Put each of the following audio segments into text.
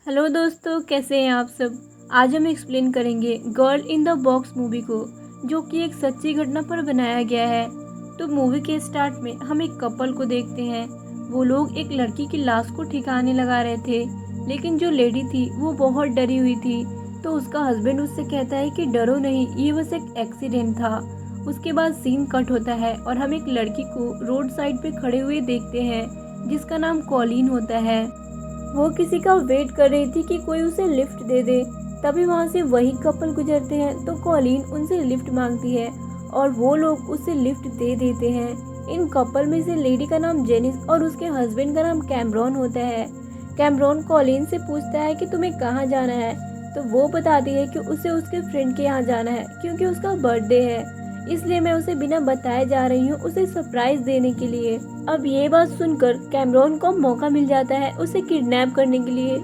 Hello दोस्तों, कैसे हैं आप सब। आज हम एक्सप्लेन करेंगे girl in the box movie को, जो कि एक सच्ची घटना पर बनाया गया है। तो मूवी के स्टार्ट में हम एक कपल को देखते हैं। वो लोग एक लड़की की लाश को ठिकाने लगा रहे थे, लेकिन जो लेडी थी वो बहुत डरी हुई थी। तो उसका हस्बैंड उससे कहता है कि डरो नहीं, ये बस एक एक्सीडेंट था। उसके बाद सीन कट होता है और हम एक लड़की को रोड साइड पे खड़े हुए देखते हैं, जिसका नाम कॉलिन होता है। वो किसी का वेट कर रही थी कि कोई उसे लिफ्ट दे दे। तभी वहां से वही कपल गुजरते हैं, तो कॉलिन उनसे लिफ्ट मांगती है और वो लोग उसे लिफ्ट दे देते हैं। इन कपल में से लेडी का नाम जेनिस और उसके हस्बैंड का नाम कैमरॉन होता है। कैमरॉन कॉलिन से पूछता है कि तुम्हें कहाँ जाना है, तो वो बताती है कि उसे उसके फ्रेंड के यहाँ जाना है, क्योंकि उसका बर्थडे है। इसलिए मैं उसे बिना बताए जा रही हूँ, उसे सरप्राइज देने के लिए। अब ये बात सुनकर कैमरॉन को मौका मिल जाता है उसे किडनैप करने के लिए।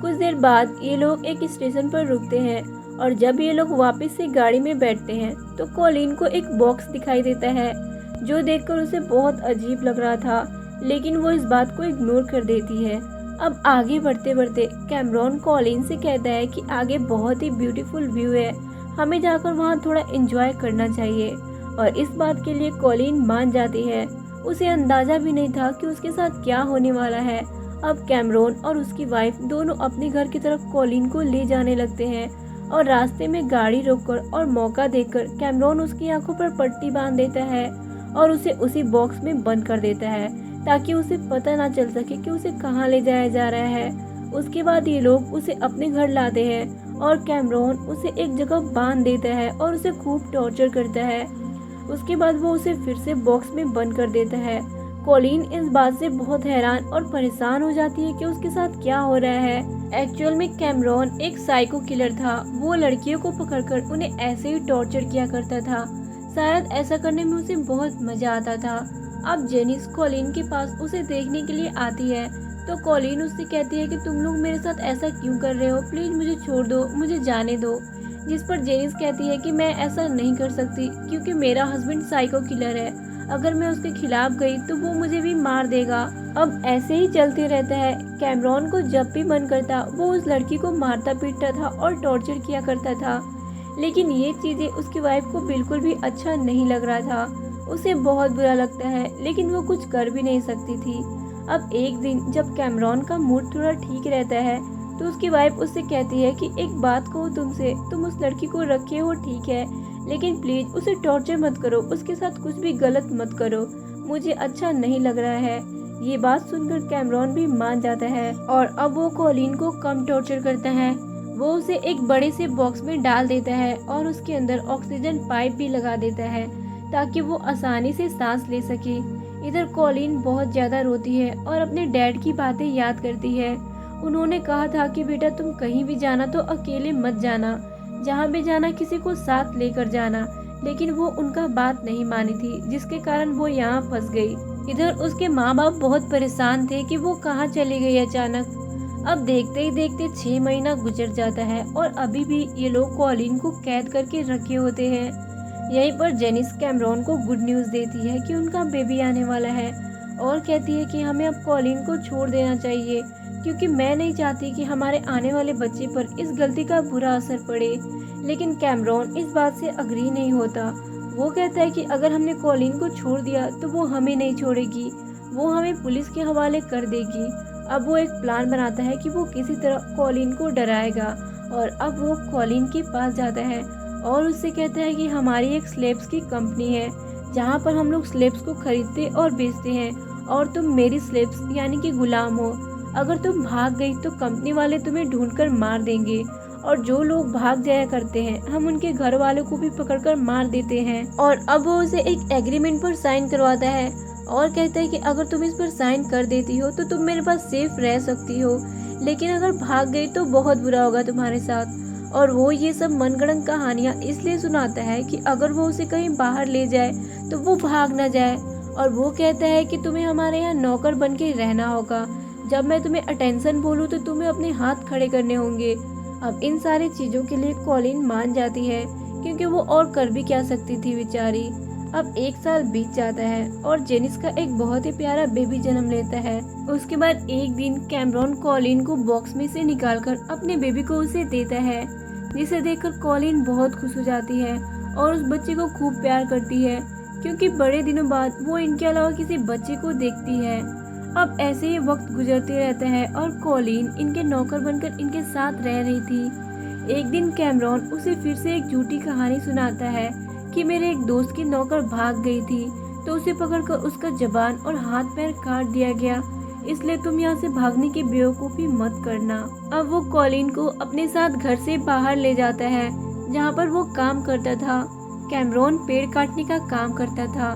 कुछ देर बाद ये लोग एक स्टेशन पर रुकते हैं और जब ये लोग वापस से गाड़ी में बैठते हैं तो कॉलिन को एक बॉक्स दिखाई देता है, जो देखकर उसे बहुत अजीब लग रहा था, लेकिन वो इस बात को इग्नोर कर देती है। अब आगे बढ़ते बढ़ते कैमरॉन कॉलिन से कहता है कि आगे बहुत ही ब्यूटीफुल व्यू है, हमें जाकर वहाँ थोड़ा एंजॉय करना चाहिए। और इस बात के लिए कॉलिन मान जाती है। उसे अंदाजा भी नहीं था कि उसके साथ क्या होने वाला है। अब कैमरॉन और उसकी वाइफ दोनों अपने घर की तरफ कॉलिन को ले जाने लगते हैं और रास्ते में गाड़ी रोककर और मौका देखकर कैमरॉन उसकी आंखों पर पट्टी बांध देता है और उसे उसी बॉक्स में बंद कर देता है, ताकि उसे पता ना चल सके कि उसे कहाँ ले जाया जा रहा है। उसके बाद ये लोग उसे अपने घर लाते हैं और कैमरॉन उसे एक जगह बांध देता है और उसे खूब टॉर्चर करता है। उसके बाद वो उसे फिर से बॉक्स में बंद कर देता है। कॉलिन इस बात से बहुत हैरान और परेशान हो जाती है कि उसके साथ क्या हो रहा है। एक्चुअल में कैमरॉन एक साइको किलर था। वो लड़कियों को पकड़कर उन्हें ऐसे ही टॉर्चर किया करता था। शायद ऐसा करने में उसे बहुत मजा आता था। अब जेनिस कॉलिन के पास उसे देखने के लिए आती है, तो कॉलिन उससे कहती है कि तुम लोग मेरे साथ ऐसा क्यों कर रहे हो, प्लीज मुझे छोड़ दो, मुझे जाने दो। जिस पर जेनिस कहती है कि मैं ऐसा नहीं कर सकती, क्योंकि मेरा हस्बैंड साइको किलर है। अगर मैं उसके खिलाफ गई तो वो मुझे भी मार देगा। अब ऐसे ही चलते रहता है। कैमरॉन को जब भी मन करता वो उस लड़की को मारता पीटता था और टॉर्चर किया करता था, लेकिन ये चीजें उसकी वाइफ को बिल्कुल भी अच्छा नहीं लग रहा था। उसे बहुत बुरा लगता है, लेकिन वो कुछ कर भी नहीं सकती थी। अब एक दिन जब कैमरॉन का मूड थोड़ा ठीक रहता है, तो उसकी वाइफ उससे कहती है कि एक बात कहूँ तुमसे, तुम उस लड़की को रखे हो ठीक है, लेकिन प्लीज उसे टॉर्चर मत करो, उसके साथ कुछ भी गलत मत करो, मुझे अच्छा नहीं लग रहा है। ये बात सुनकर कैमरॉन भी मान जाता है और अब वो कॉलिन को कम टॉर्चर करता है। वो उसे एक बड़े से बॉक्स में डाल देता है और उसके अंदर ऑक्सीजन पाइप भी लगा देता है, ताकि वो आसानी से सांस ले सके। इधर कॉलिन बहुत ज्यादा रोती है और अपने डैड की बातें याद करती है। उन्होंने कहा था कि बेटा तुम कहीं भी जाना तो अकेले मत जाना, जहाँ भी जाना किसी को साथ लेकर जाना, लेकिन वो उनका बात नहीं मानी थी, जिसके कारण वो यहाँ फंस गई। इधर उसके माँ बाप बहुत परेशान थे कि वो कहाँ चली गई अचानक। अब देखते ही देखते 6 महीना गुजर जाता है और अभी भी ये लोग कॉलिन को कैद करके रखे होते हैं। यहीं पर जेनिस कैमरॉन को गुड न्यूज़ देती है कि उनका बेबी आने वाला है और कहती है कि हमें अब कॉलिन को छोड़ देना चाहिए, क्योंकि मैं नहीं चाहती कि हमारे आने वाले बच्चे पर इस गलती का बुरा असर पड़े। लेकिन कैमरॉन इस बात से अग्री नहीं होता। वो कहता है कि अगर हमने कॉलिन को छोड़ दिया तो वो हमें नहीं छोड़ेगी, वो हमें पुलिस के हवाले कर देगी। अब वो एक प्लान बनाता है कि वो किसी तरह कॉलिन को डराएगा और अब वो कॉलिन के पास जाता है और उससे कहता है कि हमारी एक स्लेब्स की कंपनी है, जहाँ पर हम लोग स्लेब्स को खरीदते और बेचते हैं और तुम मेरी स्लेब्स यानी कि गुलाम हो। अगर तुम भाग गई तो कंपनी वाले तुम्हें ढूंढकर मार देंगे और जो लोग भाग जाया करते हैं हम उनके घर वालों को भी पकड़कर मार देते हैं। और अब वो उसे एक एग्रीमेंट पर साइन करवाता है और कहता है कि अगर तुम इस पर साइन कर देती हो तो तुम मेरे पास सेफ रह सकती हो, लेकिन अगर भाग गई तो बहुत बुरा होगा तुम्हारे साथ। और वो ये सब मनगढ़ंत कहानियाँ इसलिए सुनाता है कि अगर वो उसे कहीं बाहर ले जाए तो वो भाग ना जाए। और वो कहता है कि तुम्हें हमारे यहाँ नौकर बन के रहना होगा, जब मैं तुम्हें अटेंशन बोलूँ तो तुम्हें अपने हाथ खड़े करने होंगे। अब इन सारी चीज़ों के लिए कॉलिन मान जाती है, क्योंकि वो और कर भी क्या सकती थी बेचारी। अब 1 साल बीत जाता है और जेनिस का एक बहुत ही प्यारा बेबी जन्म लेता है। उसके बाद एक दिन कैमरॉन कॉलिन को बॉक्स में से निकालकर अपने बेबी को उसे देता है, जिसे देखकर कॉलिन बहुत खुश हो जाती है और उस बच्चे को खूब प्यार करती है, क्योंकि बड़े दिनों बाद वो इनके अलावा किसी बच्चे को देखती है। अब ऐसे ही वक्त गुजरते रहता है और कॉलिन इनके नौकर बनकर इनके साथ रह रही थी। एक दिन कैमरॉन उसे फिर से एक झूठी कहानी सुनाता है कि मेरे एक दोस्त की नौकर भाग गई थी, तो उसे पकड़कर उसका जबान और हाथ पैर काट दिया गया, इसलिए तुम यहाँ से भागने की बेवकूफ़ी मत करना। अब वो कॉलिन को अपने साथ घर से बाहर ले जाता है, जहाँ पर वो काम करता था। कैमरॉन पेड़ काटने का काम करता था।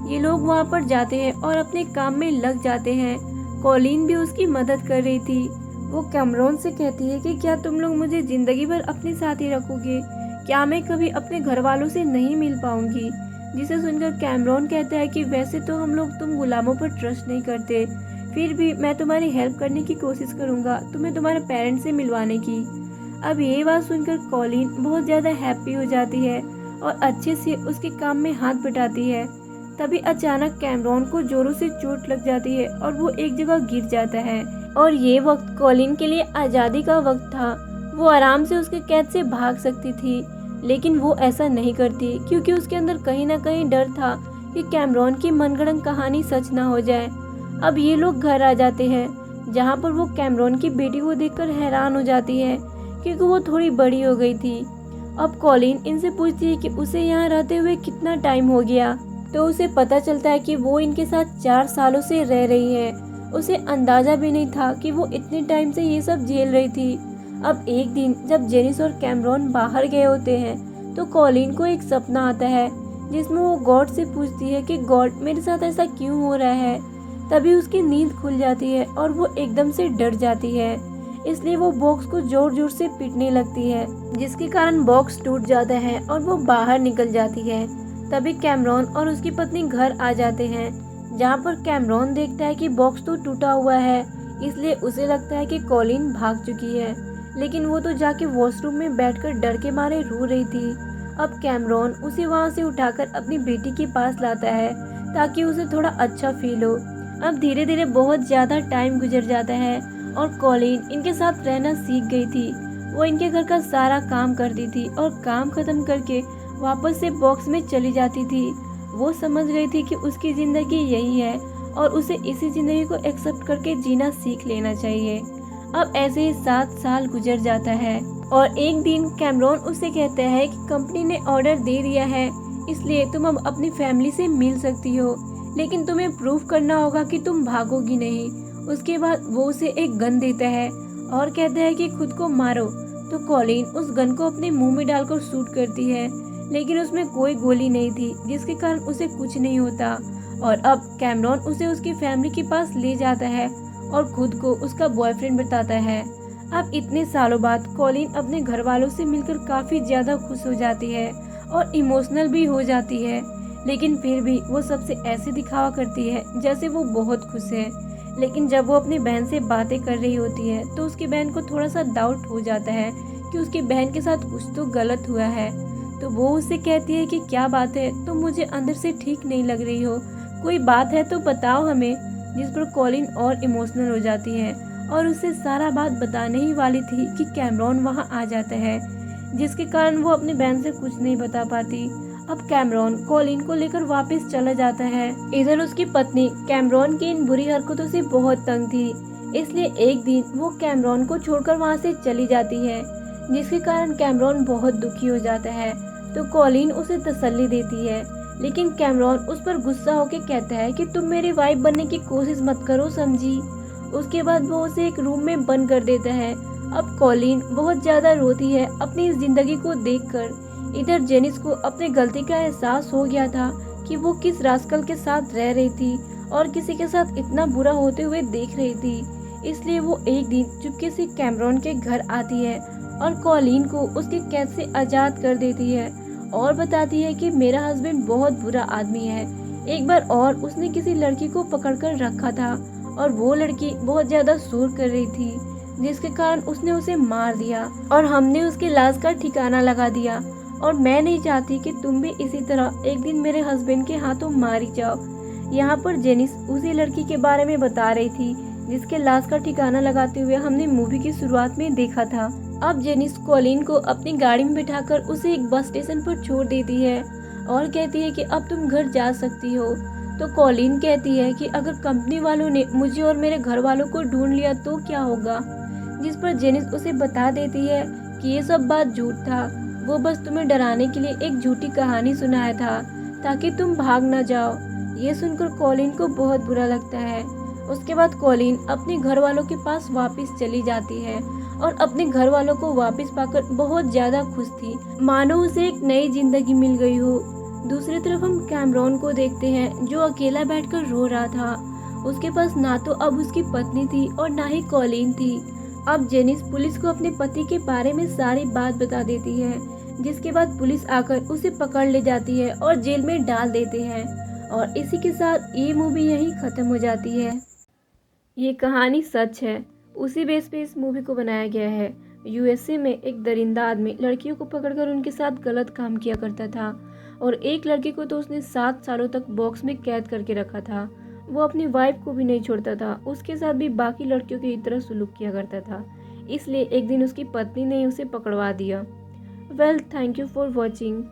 ये लोग वहाँ पर जाते हैं और अपने काम में लग जाते हैं। कॉलिन भी उसकी मदद कर रही थी। वो कैमरॉन से कहती है कि क्या तुम लोग मुझे जिंदगी भर अपने साथ ही रखोगे? क्या मैं कभी अपने घर वालों से नहीं मिल पाऊंगी? जिसे सुनकर कैमरॉन कहता है कि वैसे तो हम लोग तुम गुलामों पर ट्रस्ट नहीं करते, फिर भी मैं तुम्हारी हेल्प करने की कोशिश करूंगा, तुम्हें तुम्हारे पेरेंट्स से मिलवाने की। अब ये बात सुनकर कॉलिन बहुत ज़्यादा हैप्पी हो जाती है और अच्छे से उसके काम में हाथ बटाती है। तभी अचानक कैमरॉन को जोरों से चोट लग जाती है और वो एक जगह गिर जाता है। और ये वक्त कॉलिन के लिए आज़ादी का वक्त था। वो आराम से उसके कैद से भाग सकती थी, लेकिन वो ऐसा नहीं करती, क्योंकि उसके अंदर कहीं ना कहीं डर था कि कैमरॉन की मनगढ़ंत कहानी सच ना हो जाए। अब ये लोग घर आ जाते हैं, जहाँ पर वो कैमरॉन की बेटी को देखकर हैरान हो जाती है, क्योंकि वो थोड़ी बड़ी हो गई थी। अब कॉलिन इनसे पूछती है कि उसे यहाँ रहते हुए कितना टाइम हो गया, तो उसे पता चलता है कि वो इनके साथ 4 सालों से रह रही है। उसे अंदाजा भी नहीं था कि वो इतने टाइम से ये सब झेल रही थी। अब एक दिन जब जेनिस और कैमरॉन बाहर गए होते हैं, तो कॉलिन को एक सपना आता है, जिसमें वो गॉड से पूछती है कि गॉड मेरे साथ ऐसा क्यों हो रहा है। तभी उसकी नींद खुल जाती है और वो एकदम से डर जाती है, इसलिए वो बॉक्स को जोर जोर से पीटने लगती है, जिसके कारण बॉक्स टूट जाता है और वो बाहर निकल जाती है। तभी कैमरॉन और उसकी पत्नी घर आ जाते हैं, जहाँ पर कैमरॉन देखता है कि बॉक्स तो टूटा हुआ है, इसलिए उसे लगता है कि कॉलिन भाग चुकी है, लेकिन वो तो जाके वॉशरूम में बैठकर डर के मारे रो रही थी। अब कैमरॉन उसे वहाँ से उठाकर अपनी बेटी के पास लाता है, ताकि उसे थोड़ा अच्छा फील हो। अब धीरे धीरे बहुत ज़्यादा टाइम गुजर जाता है और कॉलिन इनके साथ रहना सीख गई थी। वो इनके घर का सारा काम करती थी और काम खत्म करके वापस से बॉक्स में चली जाती थी। वो समझ गई थी कि उसकी ज़िंदगी यही है और उसे इसी ज़िंदगी को एक्सेप्ट करके जीना सीख लेना चाहिए। अब ऐसे ही 7 साल गुजर जाता है और एक दिन कैमरॉन उसे कहता है कि कंपनी ने ऑर्डर दे दिया है, इसलिए तुम अब अपनी फैमिली से मिल सकती हो, लेकिन तुम्हें प्रूफ करना होगा कि तुम भागोगी नहीं। उसके बाद वो उसे एक गन देता है और कहता है कि खुद को मारो। तो कॉलिन उस गन को अपने मुंह में डालकर शूट करती है, लेकिन उसमें कोई गोली नहीं थी, जिसके कारण उसे कुछ नहीं होता। और अब कैमरॉन उसे उसकी फैमिली के पास ले जाता है और खुद को उसका बॉयफ्रेंड बताता है। अब इतने सालों बाद कॉलिन अपने घर वालों से मिलकर काफ़ी ज़्यादा खुश हो जाती है और इमोशनल भी हो जाती है, लेकिन फिर भी वो सबसे ऐसे दिखावा करती है जैसे वो बहुत खुश है। लेकिन जब वो अपनी बहन से बातें कर रही होती है, तो उसकी बहन को थोड़ा सा डाउट हो जाता है कि उसकी बहन के साथ कुछ तो गलत हुआ है। तो वो उससे कहती है कि क्या बात है, तुम मुझे अंदर से ठीक नहीं लग रही हो, कोई बात है तो बताओ हमें। जिस पर कॉलिन और इमोशनल हो जाती है और उससे सारा बात बताने ही वाली थी कि कैमरॉन वहाँ आ जाता है, जिसके कारण वो अपनी बहन से कुछ नहीं बता पाती। अब कैमरॉन कॉलिन को लेकर वापस चला जाता है। इधर उसकी पत्नी कैमरॉन की इन बुरी हरकतों से बहुत तंग थी, इसलिए एक दिन वो कैमरॉन को छोड़कर वहाँ से चली जाती है, जिसके कारण कैमरॉन बहुत दुखी हो जाता है। तो कॉलिन उसे तसल्ली देती है, लेकिन कैमरॉन उस पर गुस्सा होकर कहता है कि तुम मेरी वाइफ बनने की कोशिश मत करो, समझी। उसके बाद वो उसे एक रूम में बंद कर देता है। अब कॉलिन बहुत ज़्यादा रोती है अपनी इस जिंदगी को देखकर। इधर जेनिस को अपनी गलती का एहसास हो गया था कि वो किस रास्कल के साथ रह रही थी और किसी के साथ इतना बुरा होते हुए देख रही थी, इसलिए वो एक दिन चुपके से कैमरॉन के घर आती है और कॉलिन को उसके कैद से आज़ाद कर देती है और बताती है कि मेरा हस्बैंड बहुत बुरा आदमी है। एक बार और उसने किसी लड़की को पकड़कर रखा था और वो लड़की बहुत ज़्यादा शोर कर रही थी, जिसके कारण उसने उसे मार दिया और हमने उसकी लाश का ठिकाना लगा दिया। और मैं नहीं चाहती कि तुम भी इसी तरह एक दिन मेरे हस्बैंड के हाथों मारी जाओ। यहाँ पर जेनिस उसी लड़की के बारे में बता रही थी जिसके लाश का ठिकाना लगाते हुए हमने मूवी की शुरुआत में देखा था। अब जेनिस कॉलिन को अपनी गाड़ी में बिठाकर उसे एक बस स्टेशन पर छोड़ देती है और कहती है कि अब तुम घर जा सकती हो। तो कॉलिन कहती है कि अगर कंपनी वालों ने मुझे और मेरे घर वालों को ढूंढ लिया तो क्या होगा, जिस पर जेनिस उसे बता देती है कि ये सब बात झूठ था, वो बस तुम्हें डराने के लिए एक झूठी कहानी सुनाया था ताकि तुम भाग ना जाओ। ये सुनकर कॉलिन को बहुत बुरा लगता है। उसके बाद कॉलिन अपने घर वालों के पास वापस चली जाती है और अपने घर वालों को वापस पाकर बहुत ज्यादा खुश थी, मानो उसे एक नई जिंदगी मिल गई हो। दूसरी तरफ हम कैमरॉन को देखते हैं जो अकेला बैठकर रो रहा था। उसके पास ना तो अब उसकी पत्नी थी और ना ही कॉलिन थी। अब जेनिस पुलिस को अपने पति के बारे में सारी बात बता देती है, जिसके बाद पुलिस आकर उसे पकड़ ले जाती है और जेल में डाल देते हैं। और इसी के साथ ये मूवी यहीं खत्म हो जाती है। ये कहानी सच है, उसी बेस पे इस मूवी को बनाया गया है। यूएसए में एक दरिंदा आदमी लड़कियों को पकड़कर उनके साथ गलत काम किया करता था और एक लड़की को तो उसने 7 सालों तक बॉक्स में कैद करके रखा था। वो अपनी वाइफ को भी नहीं छोड़ता था, उसके साथ भी बाकी लड़कियों की तरह सुलूक किया करता था। इसलिए एक दिन उसकी पत्नी ने उसे पकड़वा दिया। Well, thank you for watching.